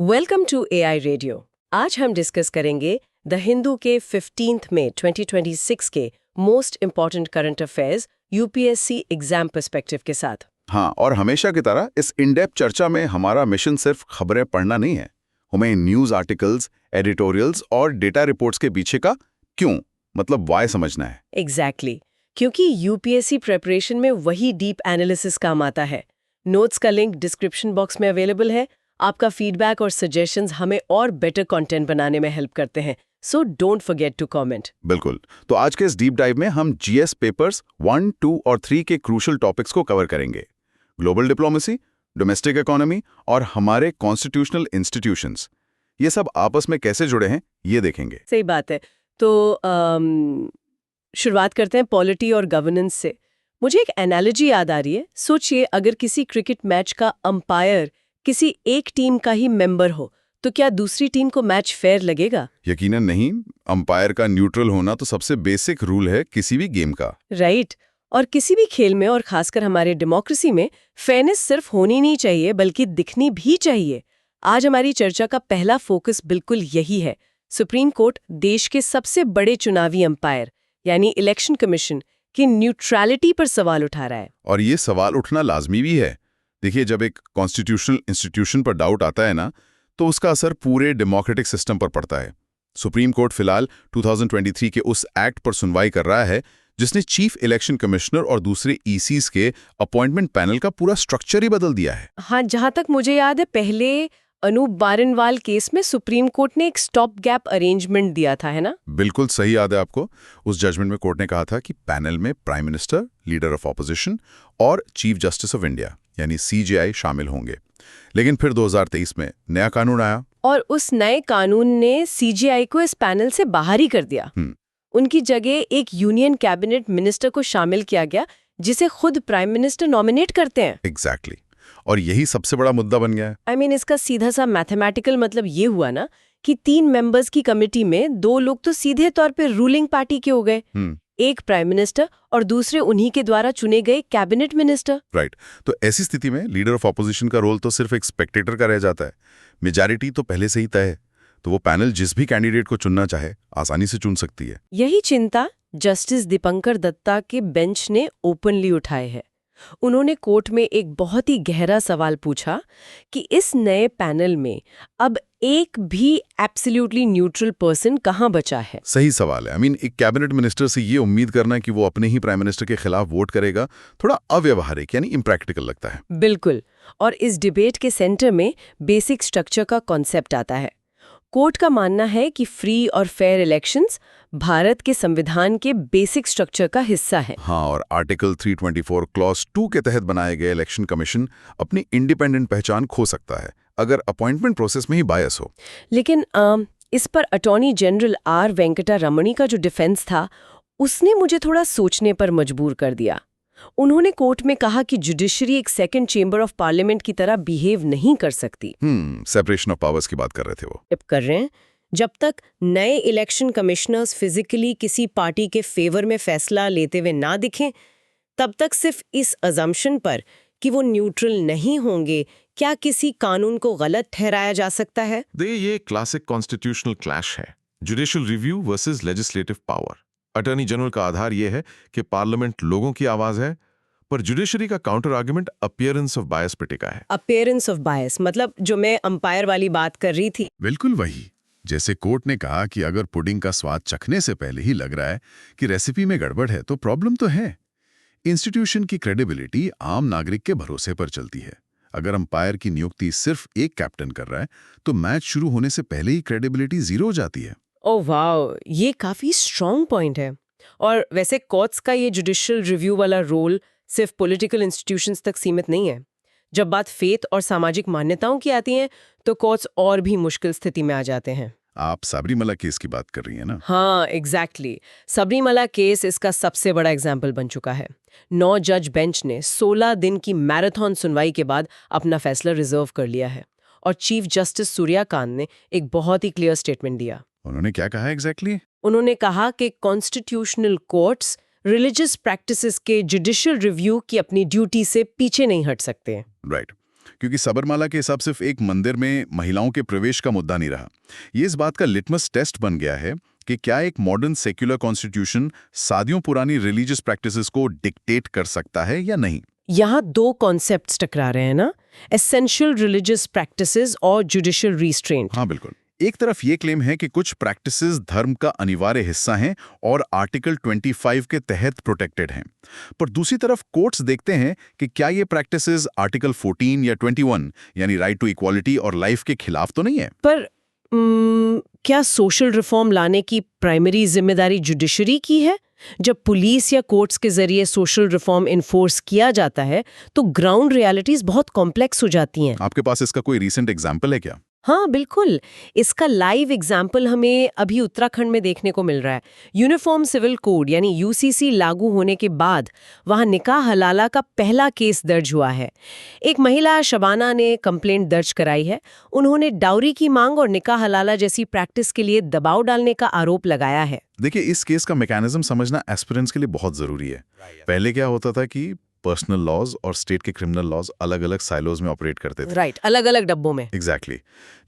Welcome to AI radio. आज हम discuss करेंगे द हिंदू के 15 मई 2026 के most important current affairs UPSC exam perspective के साथ। हाँ, और हमेशा की तरह इस इन-डेप्थ चर्चा में हमारा मिशन सिर्फ खबरें पढ़ना नहीं है। हमें न्यूज़ आर्टिकल्स, एडिटोरियल्स और डेटा रिपोर्ट्स के पीछे का क्यों मतलब वाई समझना है। एग्जैक्टली क्योंकि यूपीएससी प्रिपरेशन में वही डीप एनालिसिस काम आता है। नोट्स का लिंक डिस्क्रिप्शन बॉक्स में अवेलेबल है। आपका फीडबैक और सजेशंस हमें और बेटर कंटेंट बनाने में हेल्प करते हैं, so don't forget to comment. बिल्कुल। तो आज के इस डीप डाइव में हम जीएस पेपर्स 1, 2 और 3 के क्रूशल टॉपिक्स को कवर करेंगे। ग्लोबल डिप्लोमेसी, डोमेस्टिक इकोनॉमी और हमारे कॉन्स्टिट्यूशनल इंस्टीट्यूशंस, ये सब आपस में कैसे जुड़े हैं, ये देखेंगे। सही बात है। तो शुरुआत करते हैं पॉलिटी और गवर्नेंस से। मुझे एक एनालॉजी याद आ रही है। सोचिए, अगर किसी क्रिकेट मैच का अंपायर किसी एक टीम का ही मेंबर हो, तो क्या दूसरी टीम को मैच फेयर लगेगा? यकीनन नहीं। अंपायर का न्यूट्रल होना तो सबसे बेसिक रूल है किसी भी गेम का। राइट। और किसी भी खेल में, और खासकर हमारे डेमोक्रेसी में, फेयरनेस सिर्फ होनी नहीं चाहिए बल्कि दिखनी भी चाहिए। आज हमारी चर्चा का पहला फोकस बिल्कुल यही है। सुप्रीम कोर्ट देश के सबसे बड़े चुनावी अंपायर यानी इलेक्शन कमीशन की न्यूट्रलिटी पर सवाल उठा रहा है। और ये सवाल उठना लाजमी भी है। देखिए, जब एक कॉन्स्टिट्यूशनल इंस्टीट्यूशन पर डाउट आता है ना, तो उसका असर पूरे डेमोक्रेटिक सिस्टम पर पड़ता है। सुप्रीम कोर्ट फिलहाल 2023 के उस एक्ट पर सुनवाई कर रहा है जिसने चीफ इलेक्शन कमिश्नर और दूसरे ईसीज के अपॉइंटमेंट पैनल का पूरा स्ट्रक्चर ही बदल दिया है। हाँ, जहां तक मुझे याद है, पहले अनूप बारनवाल केस में सुप्रीम कोर्ट ने एक स्टॉप गैप अरेंजमेंट दिया था, है ना? बिल्कुल सही याद है आपको। उस जजमेंट में कोर्ट ने कहा था कि पैनल में prime minister, leader of opposition और चीफ जस्टिस ऑफ इंडिया यानी सीजेआई शामिल होंगे। लेकिन फिर 2023 में नया कानून आया और उस नए कानून ने सीजेआई को इस पैनल से बाहर ही कर दिया। उनकी जगह एक यूनियन कैबिनेट मिनिस्टर को शामिल किया गया, जिसे खुद प्राइम मिनिस्टर नॉमिनेट करते हैं। एग्जैक्टली। और यही सबसे बड़ा मुद्दा बन गया है। I mean, इसका सीधा सा मैथमेटिकल मतलब ये हुआ ना कि 3 मेंबर्स की कमेटी में 2 लोग तो सीधे तौर पे रूलिंग पार्टी के हो गए, एक प्राइम मिनिस्टर और दूसरे उन्हीं के द्वारा चुने गए कैबिनेट मिनिस्टर। राइट। तो ऐसी स्थिति में लीडर ऑफ ऑपोजिशन का रोल तो सिर्फ एक स्पेक्टेटर का रह जाता है। मेजॉरिटी तो पहले से ही तय है, तो वो पैनल जिस भी कैंडिडेट को चुनना चाहे आसानी से चुन सकती है। यही चिंता जस्टिस दीपंकर दत्ता के बेंच ने ओपनली उठाए है। उन्होंने कोर्ट में एक बहुत ही गहरा सवाल पूछा कि इस नए पैनल में अब एक भी एब्सोल्युटली न्यूट्रल पर्सन कहां बचा है। सही सवाल है। एक कैबिनेट मिनिस्टर से ये उम्मीद करना कि वो अपने ही प्राइम मिनिस्टर के खिलाफ वोट करेगा, थोड़ा अव्यवहारिक यानी इम्प्रैक्टिकल लगता है। बिल्कुल। और इस डिबेट के सेंटर में बेसिक स्ट्रक्चर का कॉन्सेप्ट आता है। कोर्ट का मानना है कि फ्री और फेयर इलेक्शंस भारत के संविधान के बेसिक स्ट्रक्चर का हिस्सा है। हाँ, और आर्टिकल 324 क्लॉज 2 के तहत बनाए गए इलेक्शन कमीशन अपनी इंडिपेंडेंट पहचान खो सकता है अगर अपॉइंटमेंट प्रोसेस में ही बायस हो। लेकिन इस पर अटॉर्नी जनरल आर वेंकटा रमणी का जो डिफेंस था, उसने मुझे थोड़ा सोचने पर मजबूर कर दिया। उन्होंने कोर्ट में कहा कि जुडिशरी एक सेकंड चेंबर ऑफ पार्लियामेंट की तरह बिहेव नहीं कर सकती। सेपरेशन ऑफ पावर्स की बात कर रहे थे वो। कर रहे हैं। जब तक नए इलेक्शन कमिश्नर्स फिजिकली किसी पार्टी के फेवर में फैसला लेते हुए ना दिखें, तब तक सिर्फ इस अजम्पशन पर कि वो न्यूट्रल नहीं होंगे, क्या किसी कानून को गलत ठहराया जा सकता है? ये क्लासिक कॉन्स्टिट्यूशनल क्लैश है, judicial review versus legislative power. Attorney general का आधार यह है कि पार्लियामेंट लोगों की आवाज है, पर जुडिशरी का काउंटर आर्गुमेंट अपीयरेंस ऑफ बायस पर टिका है। अपीयरेंस ऑफ बायस मतलब जो मैं अंपायर वाली बात कर रही थी। बिल्कुल वही। जैसे कोर्ट ने कहा कि अगर पुडिंग का स्वाद चखने से पहले ही लग रहा है कि रेसिपी में गड़बड़ है, तो प्रॉब्लम तो है। इंस्टीट्यूशन की क्रेडिबिलिटी आम नागरिक के भरोसे पर चलती है। अगर अंपायर की नियुक्ति सिर्फ एक कैप्टन कर रहा है, तो मैच शुरू होने से पहले ही क्रेडिबिलिटी जीरो हो जाती है। ओह वाओ, ये काफी स्ट्रॉन्ग पॉइंट है। और वैसे कोर्ट्स का ये जुडिशियल रिव्यू वाला रोल सिर्फ पॉलिटिकल इंस्टीट्यूशंस तक सीमित नहीं है। जब बात फेथ और सामाजिक मान्यताओं की आती है, तो कोर्ट्स और भी मुश्किल स्थिति में आ जाते हैं। आप सबरीमला केस की बात कर रही हैं ना? हाँ, एग्जैक्टली। सबरीमला केस इसका सबसे बड़ा एग्जाम्पल बन चुका है। 9 जज बेंच ने 16 दिन की मैराथन सुनवाई के बाद अपना फैसला रिजर्व कर लिया है। और चीफ जस्टिस सूर्यकांत ने एक बहुत ही क्लियर स्टेटमेंट दिया। उन्होंने क्या कहा एग्जैक्टली? उन्होंने कहा कि कॉन्स्टिट्यूशनल कोर्ट्स रिलीजियस प्रैक्टिसेस के जुडिशियल रिव्यू की अपनी ड्यूटी से पीछे नहीं हट सकते। राइट। क्योंकि सबरमाला के हिसाब सिर्फ एक मंदिर में महिलाओं के प्रवेश का मुद्दा नहीं रहा। ये इस बात का लिटमस टेस्ट बन गया है कि क्या एक मॉडर्न सेक्युलर कॉन्स्टिट्यूशन सदियों पुरानी रिलीजियस प्रैक्टिसेस को डिक्टेट कर सकता है या नहीं। यहाँ दो कॉन्सेप्ट्स टकरा रहे हैं ना, एसेंशियल रिलीजियस प्रैक्टिसेस और जुडिशियल रिस्ट्रेंट। हाँ बिल्कुल। एक तरफ ये क्लेम है कि कुछ प्रैक्टिसेस धर्म का अनिवार्य हिस्सा हैं और आर्टिकल 25 के तहत प्रोटेक्टेड हैं, पर दूसरी तरफ कोर्ट्स देखते हैं कि क्या ये प्रैक्टिसेस आर्टिकल 14 या 21 यानी राइट टू इक्वालिटी और लाइफ के खिलाफ तो नहीं है। पर क्या सोशल रिफॉर्म लाने की प्राइमरी जिम्मेदारी जुडिशरी की है? जब पुलिस या कोर्ट्स के जरिए सोशल रिफॉर्म इन्फोर्स किया जाता है तो ग्राउंड रियलिटीज बहुत कॉम्प्लेक्स हो जाती हैं। आपके पास इसका कोई रीसेंट एग्जाम्पल है क्या? हाँ बिल्कुल, इसका लाइव एग्जाम्पल हमें अभी उत्तराखंड में देखने को मिल रहा है। यूनिफॉर्म सिविल कोड यानी यूसीसी लागू होने के बाद वहां निकाह हलाला का पहला केस दर्ज हुआ है। एक महिला शबाना ने कंप्लेंट दर्ज कराई है। उन्होंने डाउरी की मांग और निकाह हलाला जैसी प्रैक्टिस के लिए दबाव डालने का आरोप लगाया है। देखिए, इस केस का मैकेनिज्म समझना एस्पिरेंट्स के लिए बहुत जरूरी है। पहले क्या होता था कि पर्सनल लॉज और स्टेट के क्रिमिनल लॉज अलग-अलग साइलोज में ऑपरेट करते थे। राइट, अलग-अलग डब्बों में। एग्जैक्टली।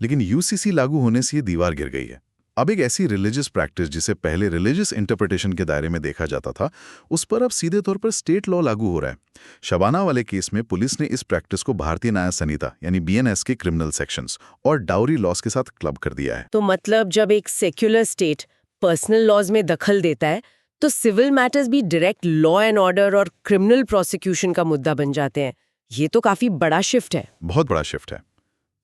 लेकिन यूसीसी लागू होने से ये दीवार गिर गई है। अब एक ऐसी रिलीजियस प्रैक्टिस जिसे पहले रिलीजियस इंटरप्रिटेशन के दायरे में देखा जाता था, उस पर अब सीधे तौर पर स्टेट लॉ लागू हो रहा है। शबाना वाले केस में पुलिस ने इस प्रैक्टिस को भारतीय न्याय संहिता यानी बीएनएस के क्रिमिनल सेक्शंस और डाउरी लॉज के साथ क्लब कर दिया है। तो मतलब जब एक सेक्युलर स्टेट पर्सनल लॉज में दखल देता है तो सिविल मैटर्स भी डायरेक्ट लॉ एंड ऑर्डर और क्रिमिनल प्रोसिक्यूशन का मुद्दा बन जाते हैं। ये तो काफी बड़ा शिफ्ट है। बहुत बड़ा शिफ्ट है।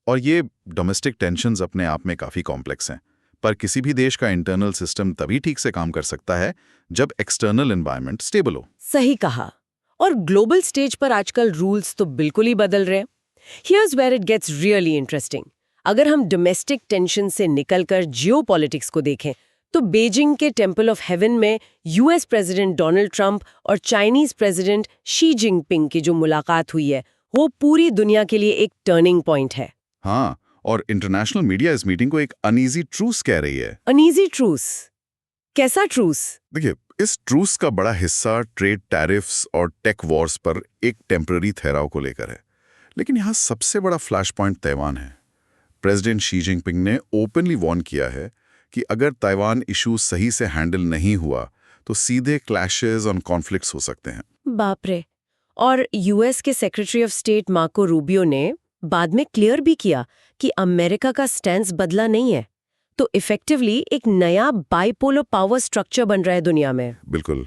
और ये डोमेस्टिक टेंशन्स अपने आप में काफी कॉम्प्लेक्स हैं, पर किसी भी देश का इंटरनल सिस्टम तभी ठीक से काम कर सकता है जब एक्सटर्नल एनवायरनमेंट स्टेबल हो। सही कहा। और ग्लोबल स्टेज पर आजकल रूल्स तो बिल्कुल ही बदल रहे हैं। Here's where it gets really interesting. अगर हम डोमेस्टिक टेंशन से निकलकर जियोपॉलिटिक्स को देखें तो बीजिंग के टेंपल ऑफ हेवन में यूएस प्रेसिडेंट डोनाल्ड ट्रंप और चाइनीज प्रेसिडेंट शी जिनपिंग की जो मुलाकात हुई है वो पूरी दुनिया के लिए एक टर्निंग पॉइंट है। हाँ, और इंटरनेशनल मीडिया इस मीटिंग को एक अनईजी ट्रूस कह रही है। Uneasy truce? कैसा ट्रूस? देखिए, इस ट्रूस का बड़ा हिस्सा ट्रेड टैरिफ्स और टेक वॉर्स पर एक टेम्पररी ठहराव को लेकर है, लेकिन यहाँ सबसे बड़ा फ्लैश पॉइंट ताइवान है। प्रेसिडेंट शी जिनपिंग ने ओपनली वॉर्न किया है कि अगर ताइवान इशू सही से हैंडल नहीं हुआ तो सीधे क्लैशेस और कॉन्फ्लिक्ट्स हो सकते हैं। बाप रे। और यूएस के secretary of state Marco Rubio ने बाद में क्लियर भी किया कि अमेरिका का स्टैंस बदला नहीं है। तो इफेक्टिवली एक नया बाइपोलर पावर स्ट्रक्चर बन रहा है दुनिया में। बिल्कुल।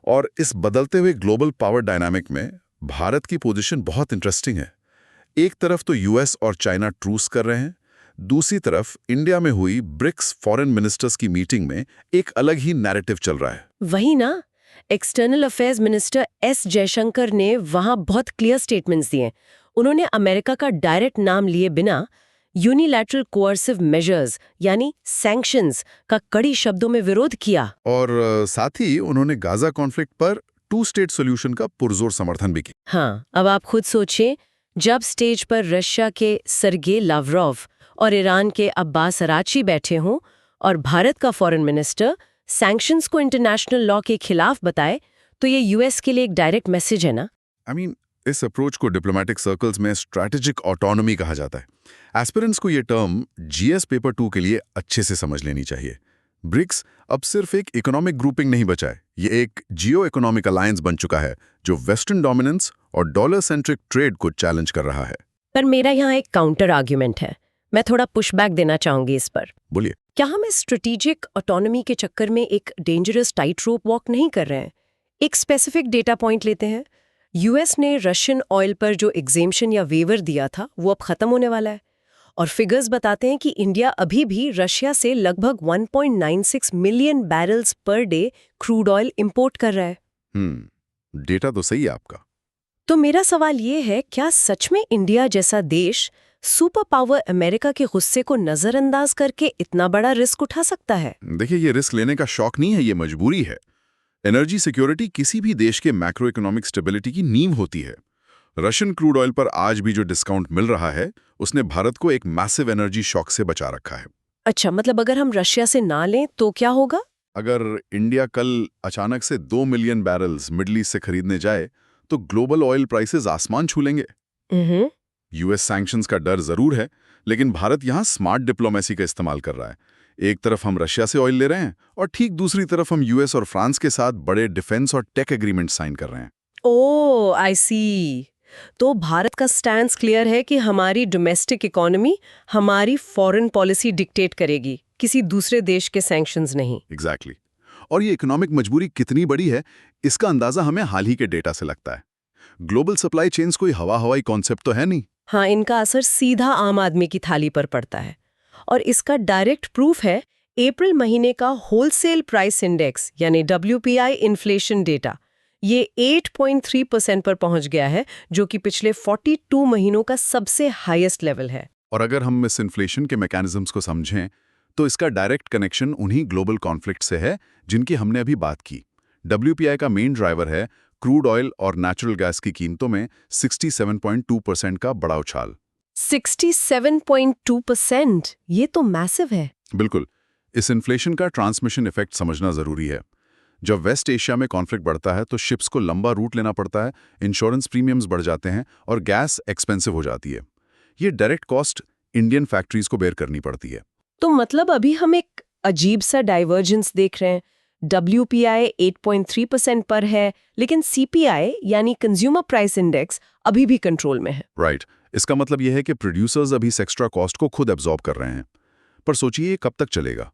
और इस बदलते हुए ग्लोबल पावर डायनामिक में भारत की पोजीशन बहुत इंटरेस्टिंग है। एक तरफ तो यूएस और चाइना ट्रूस कर रहे हैं, दूसरी तरफ इंडिया में हुई ब्रिक्स फॉरेन मिनिस्टर्स की मीटिंग में एक अलग ही नैरेटिव चल रहा है। वही ना, external affairs minister S Jaishankar ने वहां बहुत क्लियर स्टेटमेंट्स दिए। उन्होंने अमेरिका का डायरेक्ट नाम लिए बिना यूनिलैटरल कोअर्सिव मेजर्स यानी सैंक्शंस का कड़ी शब्दों में विरोध किया। और साथ ही उन्होंने गाजा कॉन्फ्लिक्ट पर 2 स्टेट सॉल्यूशन का पुरजोर समर्थन भी किया। हाँ, अब आप खुद सोचें, जब स्टेज पर रशिया के सर्गे लावरोव और ईरान के अब्बास अराची बैठे हों और भारत का फॉरेन मिनिस्टर सैंक्शंस को इंटरनेशनल लॉ के खिलाफ बताए, तो ये यूएस के लिए एक डायरेक्ट मैसेज है ना। इस अप्रोच को डिप्लोमेटिक सर्कल्स में स्ट्रैटेजिक ऑटोनॉमी कहा जाता है। एस्पिरेंट्स को ये टर्म जीएस पेपर 2 के लिए अच्छे से समझ लेनी चाहिए। ब्रिक्स अब सिर्फ एक इकोनॉमिक ग्रुपिंग नहीं बचा है, ये एक जियो इकोनॉमिक अलायंस बन चुका है जो वेस्टर्न डोमिनेंस और डॉलर सेंट्रिक ट्रेड को चैलेंज कर रहा है। पर मेरा यहाँ एक काउंटर आर्ग्यूमेंट है। मैं थोड़ा पुशबैक देना चाहूंगी इस पर। बोलिए। क्या हम इस स्ट्रेटेजिक ऑटोनॉमी के चक्कर में एक डेंजरस टाइट रोप वॉक नहीं कर रहे हैं? एक स्पेसिफिक डेटा पॉइंट लेते हैं। यूएस ने रशियन ऑयल पर जो एग्जेम्पशन या वेवर दिया था वो अब खत्म होने वाला है, और फिगर्स बताते हैं कि इंडिया अभी भी रशिया से लगभग 1.96 million barrels per day crude oil import कर रहा है। डेटा तो सही है आपका। तो मेरा सवाल ये है, क्या सच में इंडिया जैसा देश सुपर पावर अमेरिका के गुस्से को नजरअंदाज करके इतना बड़ा रिस्क उठा सकता है? देखिए, ये रिस्क लेने का शौक नहीं है, ये मजबूरी है। एनर्जी सिक्योरिटी किसी भी देश के मैक्रो इकोनॉमिक स्टेबिलिटी की नींव होती है। रशियन क्रूड ऑयल पर आज भी जो डिस्काउंट मिल रहा है उसने भारत को एक मैसिव एनर्जी शॉक से बचा रखा है। अच्छा, मतलब अगर हम रशिया से ना लें तो क्या होगा? अगर इंडिया कल अचानक से 2 मिलियन बैरल्स मिडल ईस्ट से खरीदने जाए तो ग्लोबल ऑयल प्राइसेस आसमान छू लेंगे। यूएस सैंक्शंस का डर जरूर है, लेकिन भारत यहाँ स्मार्ट डिप्लोमेसी का इस्तेमाल कर रहा है। एक तरफ हम रशिया से ऑयल ले रहे हैं और ठीक दूसरी तरफ हम यूएस और फ्रांस के साथ बड़े डिफेंस और टेक एग्रीमेंट साइन कर रहे हैं। ओह आई सी। तो भारत का स्टैंड क्लियर है कि हमारी डोमेस्टिक इकोनॉमी हमारी फॉरेन पॉलिसी डिक्टेट करेगी, किसी दूसरे देश के सैंक्शंस नहीं। एग्जैक्टली। और ये इकोनॉमिक मजबूरी कितनी बड़ी है, इसका अंदाजा हमें हाल ही के डेटा से लगता है। ग्लोबल सप्लाई चेन्स कोई हवाई कॉन्सेप्ट तो है नहीं। हाँ, इनका असर सीधा आम आदमी की थाली पर पड़ता है। और इसका डायरेक्ट प्रूफ है अप्रैल महीने का होलसेल प्राइस इंडेक्स यानी WPI इन्फ्लेशन डेटा। ये 8.3% पर पहुंच गया है, जो कि पिछले 42 महीनों का सबसे हाईएस्ट लेवल है। और अगर हम इस इन्फ्लेशन के मैकेनिज्म्स को समझें तो इसका डायरेक्ट कनेक्शन उन्हीं ग्लोबल कॉन्फ्लिक्ट से है जिनकी हमने अभी बात की। WPI का मेन ड्राइवर है क्रूड ऑयल और नेचुरल गैस की कीमतों में 67.2% का बड़ा उछाल। 67.2%, ये तो मैसिव है। बिल्कुल। इस इन्फ्लेशन का ट्रांसमिशन इफेक्ट समझना जरूरी है। जब वेस्ट एशिया में कॉन्फ्लिक्ट बढ़ता है तो शिप्स को लंबा रूट लेना पड़ता है, इंश्योरेंस प्रीमियम्स बढ़ जाते हैं और गैस एक्सपेंसिव हो जाती है। ये डायरेक्ट कॉस्ट इंडियन फैक्ट्रीज को बेयर करनी पड़ती है। तो मतलब अभी हम एक अजीब सा डाइवर्जेंस देख रहे हैं। WPI 8.3% पर है, लेकिन CPI यानी कंज्यूमर प्राइस इंडेक्स अभी भी कंट्रोल में है। राइट। इसका मतलब यह है कि प्रोड्यूसर्स अभी इस एक्स्ट्रा कॉस्ट को खुद एब्जॉर्ब कर रहे हैं। पर सोचिए ये कब तक चलेगा?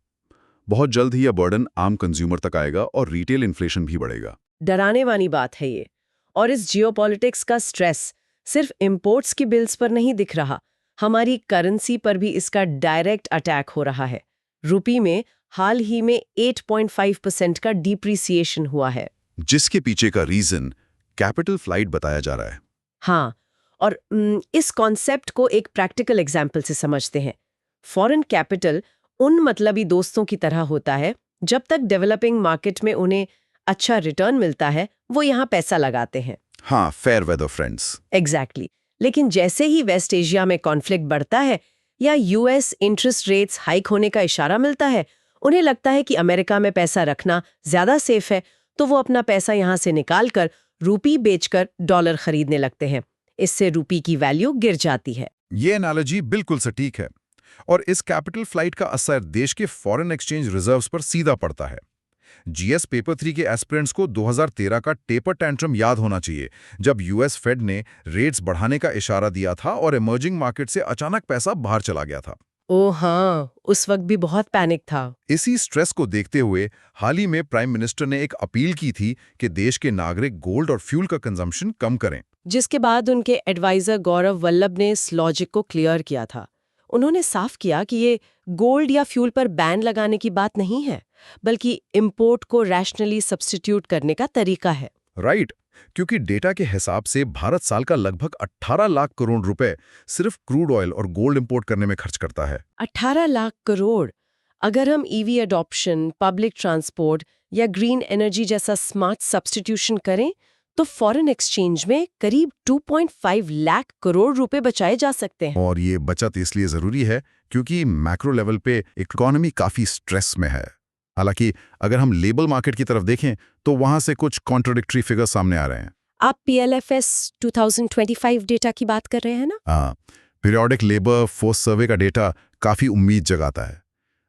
बहुत जल्द ही यह बर्डन आम कंज्यूमर तक आएगा और रिटेल इन्फ्लेशन भी बढ़ेगा। डराने वाली बात है ये। और इस जियोपॉलिटिक्स का स्ट्रेस सिर्फ इंपोर्ट्स की बिल्स पर नहीं दिख रहा, हमारी करेंसी पर भी इसका डायरेक्ट अटैक हो रहा है। रुपये में हाल ही में 8.5% का डिप्रिसिएशन हुआ है, जिसके पीछे का रीजन कैपिटल फ्लाइट बताया जा रहा है। हाँ, और इस कॉन्सेप्ट को एक प्रैक्टिकल एग्जाम्पल से समझते हैं। फॉरेन कैपिटल उन मतलबी दोस्तों की तरह होता है, जब तक डेवलपिंग मार्केट में उन्हें अच्छा रिटर्न मिलता है वो यहाँ पैसा लगाते हैं। हाँ, फेयर वेदर फ्रेंड्स। एग्जैक्टली। लेकिन जैसे ही वेस्ट एशिया में कॉन्फ्लिक्ट बढ़ता है या US इंटरेस्ट रेट्स हाइक होने का इशारा मिलता है, उन्हें लगता है कि अमेरिका में पैसा रखना ज्यादा सेफ है, तो वो अपना पैसा यहाँ से निकालकर रूपी बेचकर डॉलर खरीदने लगते हैं। इससे रूपी की वैल्यू गिर जाती है। ये एनालॉजी बिल्कुल सटीक है। और इस कैपिटल फ्लाइट का असर देश के फॉरेन एक्सचेंज रिजर्व्स पर सीधा पड़ता है। GS पेपर 3 के एस्पिरेंट्स को 2013 का टेपर टैंट्रम याद होना चाहिए, जब US फेड ने रेट्स बढ़ाने का इशारा दिया था और इमर्जिंग मार्केट से अचानक पैसा बाहर चला गया था। ओह हाँ, उस वक्त भी बहुत पैनिक था। इसी स्ट्रेस को देखते हुए हाल ही में प्राइम मिनिस्टर ने एक अपील की थी कि देश के नागरिक गोल्ड और फ्यूल का कंजम्पशन कम करें, जिसके बाद उनके एडवाइजर गौरव वल्लभ ने इस लॉजिक को क्लियर किया था। उन्होंने साफ किया कि ये गोल्ड या फ्यूल पर बैन लगाने की बात नहीं है, बल्कि इंपोर्ट को रैशनली सब्स्टिट्यूट करने का तरीका है। राइट। क्योंकि डेटा के हिसाब से भारत साल का लगभग 18 लाख करोड़ रुपए सिर्फ क्रूड ऑयल और गोल्ड इंपोर्ट करने में खर्च करता है। 18 लाख करोड़। अगर हम EV अडॉप्शन, पब्लिक ट्रांसपोर्ट या ग्रीन एनर्जी जैसा स्मार्ट सब्स्टिट्यूशन करें तो फॉरेन एक्सचेंज में करीब 2.5 लाख करोड़ रुपए बचाए जा सकते हैं। और ये बचत इसलिए जरूरी है क्योंकि मैक्रो लेवल पे इकोनॉमी काफी स्ट्रेस में है। हालांकि अगर हम लेबर मार्केट की तरफ देखें तो वहां से कुछ कॉन्ट्राडिक्टरी फिगर्स सामने आ रहे हैं। आप PLFS 2025 डेटा की बात कर रहे हैं ना? हाँ, पीरियोडिक लेबर फोर्स सर्वे का डेटा काफी उम्मीद जगाता है।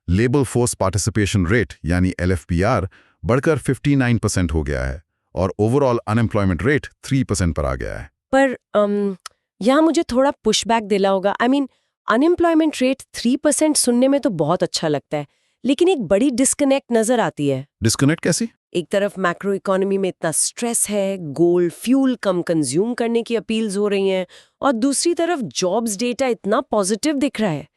लेबर फोर्स पार्टिसिपेशन रेट यानी LFPR बढ़कर 59% हो गया है और ओवरऑल अनएम्प्लॉयमेंट रेट 3% पर आ गया है। पर यहाँ मुझे थोड़ा पुशबैक देना होगा। अनएम्प्लॉयमेंट रेट 3% सुनने में तो बहुत अच्छा लगता है, लेकिन एक बड़ी डिस्कनेक्ट नजर आती है। डिस्कनेक्ट कैसी? एक तरफ मैक्रो इकोनॉमी में इतना स्ट्रेस है, गोल्ड फ्यूल कम कंज्यूम करने की अपील्स हो रही हैं, और दूसरी तरफ जॉब्स डेटा इतना पॉजिटिव दिख रहा है।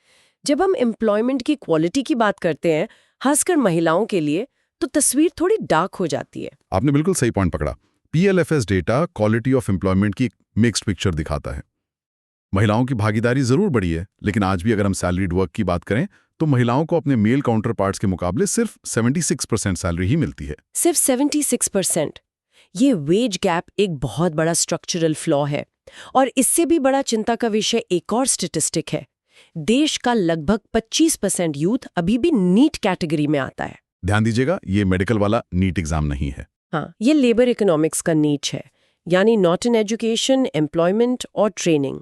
जब हम एम्प्लॉयमेंट की क्वालिटी की बात करते हैं, खासकर महिलाओं के लिए, तो तस्वीर थोड़ी डार्क हो जाती है। आपने बिल्कुल सही पॉइंट पकड़ा। PLFS data quality of employment की मिक्स्ड पिक्चर दिखाता है। महिलाओं की भागीदारी जरूर बढ़ी है, लेकिन आज भी अगर हम सैलरीड वर्क की बात करें तो महिलाओं को अपने मेल काउंटर पार्ट्स के मुकाबले सिर्फ 76% सैलरी ही मिलती है। सिर्फ 76%। ये वेज गैप एक बहुत बड़ा स्ट्रक्चरल फ्लॉ है। और इससे भी बड़ा चिंता का विषय एक और स्टेटिस्टिक है। देश का लगभग 25% यूथ अभी भी नीट कैटेगरी में आता है। ध्यान दीजिएगा, ये मेडिकल वाला नीट एग्जाम नहीं है। हाँ, ये लेबर इकोनॉमिक्स का नीट है, यानी नॉट इन एजुकेशन, एम्प्लॉयमेंट और ट्रेनिंग।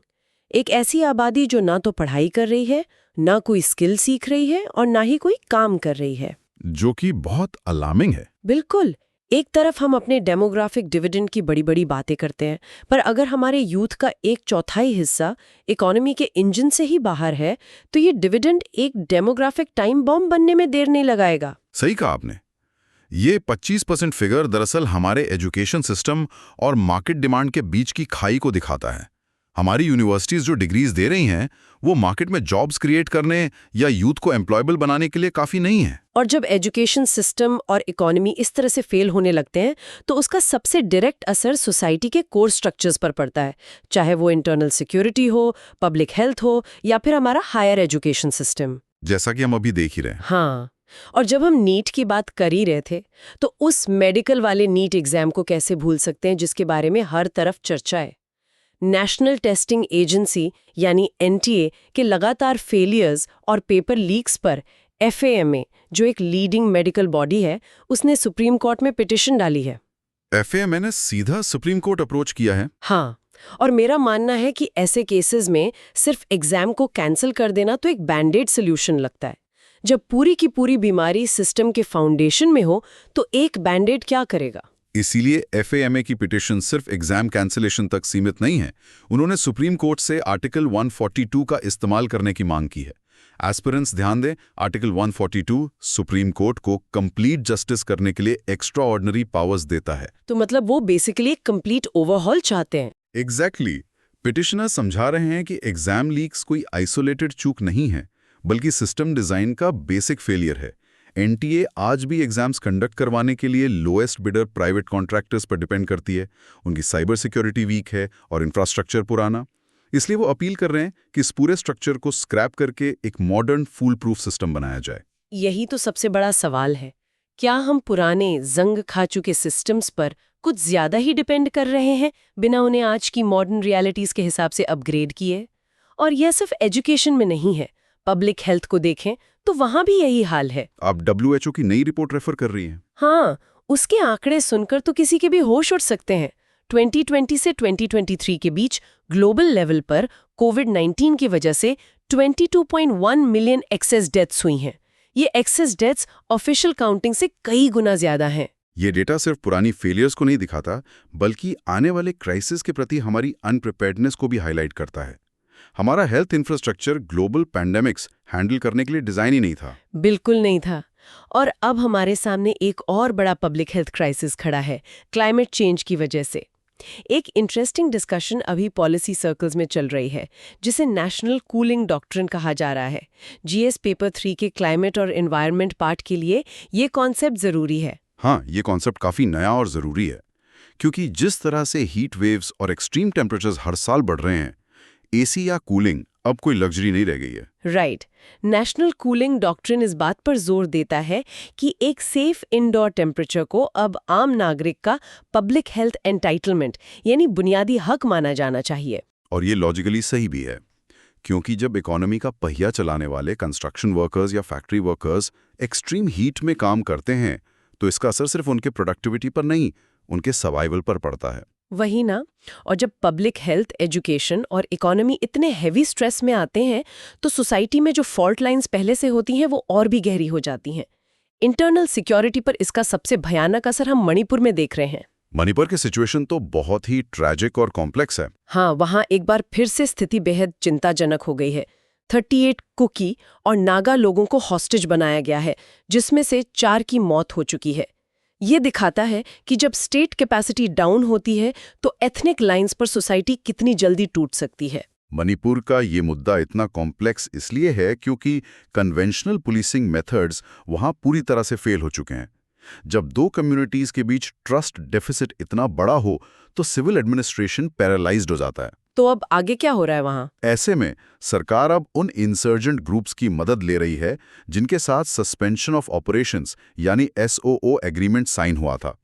एक ऐसी आबादी जो ना तो पढ़ाई कर रही है, ना कोई स्किल सीख रही है और ना ही कोई काम कर रही है। जो कि बहुत अलार्मिंग है। बिल्कुल। एक तरफ हम अपने डेमोग्राफिक डिविडेंड की बड़ी बड़ी बातें करते हैं, पर अगर हमारे यूथ का 1/4 हिस्सा इकोनॉमी के इंजन से ही बाहर है, तो ये डिविडेंड एक डेमोग्राफिक टाइम बॉम्ब बनने में देर नहीं लगाएगा। सही कहा आपने। ये 25% फिगर दरअसल हमारे एजुकेशन सिस्टम और मार्केट डिमांड के बीच की खाई को दिखाता है। हमारी यूनिवर्सिटीज जो डिग्रीज दे रही हैं, वो मार्केट में जॉब्स क्रिएट करने या यूथ को एम्प्लॉयबल बनाने के लिए काफी नहीं है। और जब एजुकेशन सिस्टम और इकोनॉमी इस तरह से फेल होने लगते हैं, तो उसका सबसे डायरेक्ट असर सोसाइटी के कोर स्ट्रक्चर्स पर पड़ता है, चाहे वो इंटरनल सिक्योरिटी हो, पब्लिक हेल्थ हो या फिर हमारा हायर एजुकेशन सिस्टम। जैसा कि हम अभी देख ही रहे हैं। हाँ, और जब हम नीट की बात कर ही रहे थे, तो उस मेडिकल वाले नीट एग्जाम को कैसे भूल सकते हैं, जिसके बारे में हर तरफ चर्चा है। नेशनल टेस्टिंग एजेंसी यानी एनटीए के लगातार फेलियर्स और पेपर लीक्स पर FAMA, जो एक लीडिंग मेडिकल बॉडी है, उसने सुप्रीम कोर्ट में पिटीशन डाली है। FAMA ने सीधा सुप्रीम कोर्ट अप्रोच किया है। हाँ, और मेरा मानना है कि ऐसे केसेस में सिर्फ एग्जाम को कैंसिल कर देना तो एक बैंडेड सोल्यूशन लगता है। जब पूरी की पूरी बीमारी सिस्टम के फाउंडेशन में हो, तो एक बैंडेड क्या करेगा? इसीलिए FAMA की पिटीशन सिर्फ एग्जाम कैंसिलेशन तक सीमित नहीं है। उन्होंने सुप्रीम कोर्ट से आर्टिकल 142 का इस्तेमाल करने की मांग की है। एस्पिरेंट्स ध्यान दें, आर्टिकल 142 सुप्रीम कोर्ट को कंप्लीट जस्टिस करने के लिए एक्स्ट्रा ऑर्डिनरी पावर्स देता है। तो मतलब वो बेसिकली एक कंप्लीट ओवरहॉल चाहते हैं। एग्जैक्टली। पिटिशनर समझा रहे हैं कि एग्जाम लीक्स कोई आइसोलेटेड चूक नहीं है, बल्कि सिस्टम डिजाइन का बेसिक फेलियर है। एनटीए आज भी एग्जाम्स कंडक्ट करवाने के लिए लोएस्ट बिडर प्राइवेट कॉन्ट्रैक्टर्स पर डिपेंड करती है। उनकी साइबर सिक्योरिटी वीक है और इंफ्रास्ट्रक्चर पुराना। इसलिए वो अपील कर रहे हैं कि इस पूरे स्ट्रक्चर को स्क्रैप करके एक मॉडर्न फूल प्रूफ सिस्टम बनाया जाए। यही तो सबसे बड़ा सवाल है। क्या हम पुराने जंग खा चुके सिस्टम्स पर कुछ ज्यादा ही डिपेंड कर रहे हैं, बिना उन्हें आज की मॉडर्न रियलिटीज के हिसाब से अपग्रेड किए? और यह सिर्फ एजुकेशन में नहीं है, पब्लिक हेल्थ को देखें तो वहां भी यही हाल है। आप WHO की नई रिपोर्ट रेफर कर रही हैं? हाँ, उसके आंकड़े सुनकर तो किसी के भी होश उड़ सकते हैं। 2020 से 2023 के बीच ग्लोबल लेवल पर कोविड-19 की वजह से 22.1 मिलियन एक्सेस डेथ्स हुई हैं। ये एक्सेस डेथ्स ऑफिशियल काउंटिंग से कई गुना ज्यादा हैं। ये डेटा सिर्फ पुरानी फेलियर्स को नहीं दिखाता, बल्कि आने वाले क्राइसिस के प्रति हमारी अनप्रिपेयर्डनेस को भी हाईलाइट करता है। हमारा health infrastructure global pandemics handle करने के लिए डिजाइन ही नहीं था। बिल्कुल नहीं था। और अब हमारे सामने एक और बड़ा पब्लिक हेल्थ क्राइसिस खड़ा है, क्लाइमेट चेंज की वजह से। एक इंटरेस्टिंग डिस्कशन अभी पॉलिसी सर्कल्स में चल रही है, जिसे नेशनल कूलिंग डॉक्ट्रिन कहा जा रहा है। GS पेपर 3 के क्लाइमेट और एनवायरनमेंट पार्ट के लिए ये कॉन्सेप्ट जरूरी है। हाँ, ये कॉन्सेप्ट काफी नया और जरूरी है, क्योंकि जिस तरह से हीट वेव्स और एक्सट्रीम टेम्परेचर्स हर साल बढ़ रहे हैं, AC या कूलिंग अब कोई लग्जरी नहीं रह गई है। राइट। नेशनल कूलिंग डॉक्ट्रिन इस बात पर जोर देता है कि एक सेफ इंडोर टेम्परेचर को अब आम नागरिक का पब्लिक हेल्थ एंटाइटलमेंट यानी बुनियादी हक माना जाना चाहिए। और ये लॉजिकली सही भी है, क्योंकि जब इकोनॉमी का पहिया चलाने वाले कंस्ट्रक्शन वर्कर्स या फैक्ट्री वर्कर्स एक्सट्रीम हीट में काम करते हैं, तो इसका असर सिर्फ उनके प्रोडक्टिविटी पर नहीं, उनके सर्वाइवल पर पड़ता है। वही ना। और जब पब्लिक हेल्थ, एजुकेशन और इकोनॉमी इतने हेवी स्ट्रेस में आते हैं, तो सोसाइटी में जो फॉल्ट लाइंस पहले से होती हैं वो और भी गहरी हो जाती हैं। इंटरनल सिक्योरिटी पर इसका सबसे भयानक असर हम मणिपुर में देख रहे हैं। मणिपुर की सिचुएशन तो बहुत ही ट्रैजिक और कॉम्प्लेक्स है। हाँ, वहाँ एक बार फिर से स्थिति बेहद चिंताजनक हो गई है। 38 कुकी और नागा लोगों को हॉस्टेज बनाया गया है, जिसमें से 4 की मौत हो चुकी है। ये दिखाता है कि जब स्टेट कैपेसिटी डाउन होती है, तो एथनिक लाइंस पर सोसाइटी कितनी जल्दी टूट सकती है। मणिपुर का ये मुद्दा इतना कॉम्प्लेक्स इसलिए है क्योंकि कन्वेंशनल पुलिसिंग मेथड्स वहाँ पूरी तरह से फेल हो चुके हैं। जब दो कम्युनिटीज के बीच ट्रस्ट डेफिसिट इतना बड़ा हो, तो सिविल एडमिनिस्ट्रेशन पैरालाइज्ड हो जाता है। तो अब आगे क्या हो रहा है वहाँ? ऐसे में सरकार अब उन इंसर्जेंट ग्रुप्स की मदद ले रही है जिनके साथ सस्पेंशन ऑफ ऑपरेशंस यानी SOO एग्रीमेंट साइन हुआ था,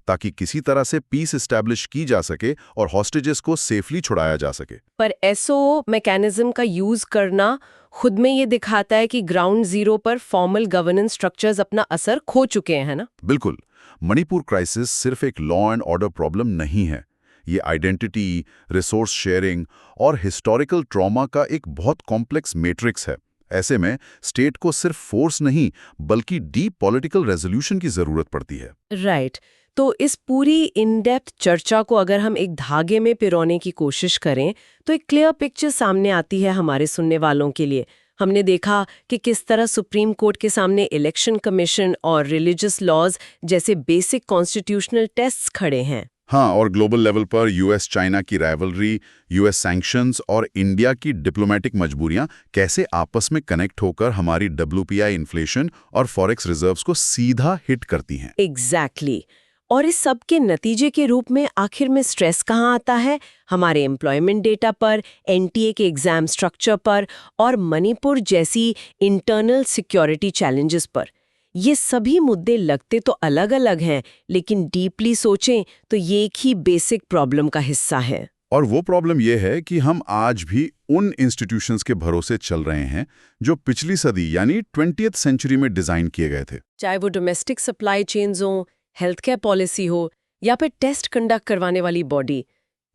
ताकि किसी तरह से पीस एस्टैब्लिश की जा सके और हॉस्टेजेस को सेफली छुड़ाया जा सके। पर SOO मैकेनिज्म का यूज करना खुद में ये दिखाता है कि ग्राउंड जीरो पर फॉर्मल गवर्नेंस स्ट्रक्चर्स अपना असर खो चुके हैं, है ना? बिल्कुल। मणिपुर क्राइसिस सिर्फ एक लॉ एंड ऑर्डर प्रॉब्लम नहीं है, ये आइडेंटिटी, रिसोर्स शेयरिंग और हिस्टोरिकल ट्रॉमा का एक बहुत कॉम्प्लेक्स मैट्रिक्स है। ऐसे में स्टेट को सिर्फ फोर्स नहीं बल्कि डीप पॉलिटिकल रेजोल्यूशन की जरूरत पड़ती है। राइट। तो इस पूरी इन डेप्थ चर्चा को अगर हम एक धागे में पिरोने की कोशिश करें तो एक क्लियर पिक्चर सामने आती है हमारे सुनने वालों के लिए। हमने देखा कि किस तरह सुप्रीम कोर्ट के सामने इलेक्शन कमीशन और रिलीजियस लॉज जैसे बेसिक कॉन्स्टिट्यूशनल टेस्ट्स खड़े हैं। हाँ, और ग्लोबल लेवल पर यूएस चाइना की राइवलरी, यूएस सैंक्शंस और इंडिया की डिप्लोमेटिक मजबूरियां कैसे आपस में कनेक्ट होकर हमारी WPI इन्फ्लेशन और फॉरेक्स रिजर्व्स को सीधा हिट करती हैं। एग्जैक्टली। और इस सब के नतीजे के रूप में आखिर में स्ट्रेस कहाँ आता है? हमारे एम्प्लॉयमेंट डेटा पर, NTA के एग्जाम स्ट्रक्चर पर और मणिपुर जैसी इंटरनल सिक्योरिटी चैलेंजेस पर। ये सभी मुद्दे लगते तो अलग अलग हैं, लेकिन डीपली सोचें तो ये एक ही बेसिक प्रॉब्लम का हिस्सा है। और वो प्रॉब्लम ये है कि हम आज भी उन इंस्टीट्यूशंस के भरोसे चल रहे हैं जो पिछली सदी यानी 20th सेंचुरी में डिजाइन किए गए थे। चाहे वो डोमेस्टिक सप्लाई चेन्स हो, हेल्थ केयर पॉलिसी हो या फिर टेस्ट कंडक्ट करवाने वाली बॉडी,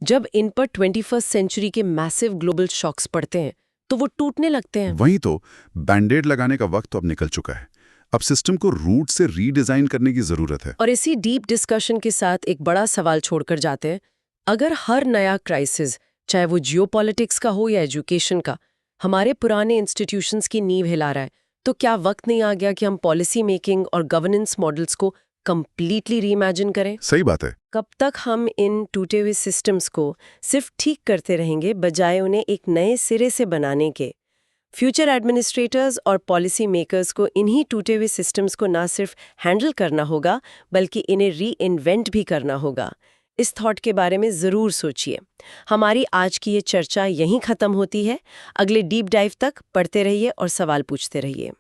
जब इन पर 21st सेंचुरी के मैसिव ग्लोबल शॉक्स पड़ते हैं तो वो टूटने लगते हैं। वहीं तो बैंडेड लगाने का वक्त तो अब निकल चुका है। अब सिस्टम को रूट से रीडिजाइन करने की जरूरत है। और इसी डीप डिस्कशन के साथ एक बड़ा सवाल छोड़कर जाते हैं। अगर हर नया क्राइसिस, चाहे वो जियोपॉलिटिक्स का हो या एजुकेशन का, हमारे पुराने इंस्टीट्यूशंस की नींव हिला रहा है, तो क्या वक्त नहीं आ गया कि हम पॉलिसी मेकिंग और गवर्नेंस मॉडल्स को कंप्लीटली रीइमेजिन करें? सही बात है। कब तक हम इन टूटे हुए सिस्टम्स को सिर्फ ठीक करते रहेंगे बजाय उन्हें एक नए सिरे से बनाने के? फ्यूचर एडमिनिस्ट्रेटर्स और पॉलिसी मेकर्स को इन्हीं टूटे हुए सिस्टम्स को ना सिर्फ हैंडल करना होगा बल्कि इन्हें री इन्वेंट भी करना होगा। इस थॉट के बारे में ज़रूर सोचिए। हमारी आज की ये चर्चा यहीं ख़त्म होती है। अगले डीप डाइव तक पढ़ते रहिए और सवाल पूछते रहिए।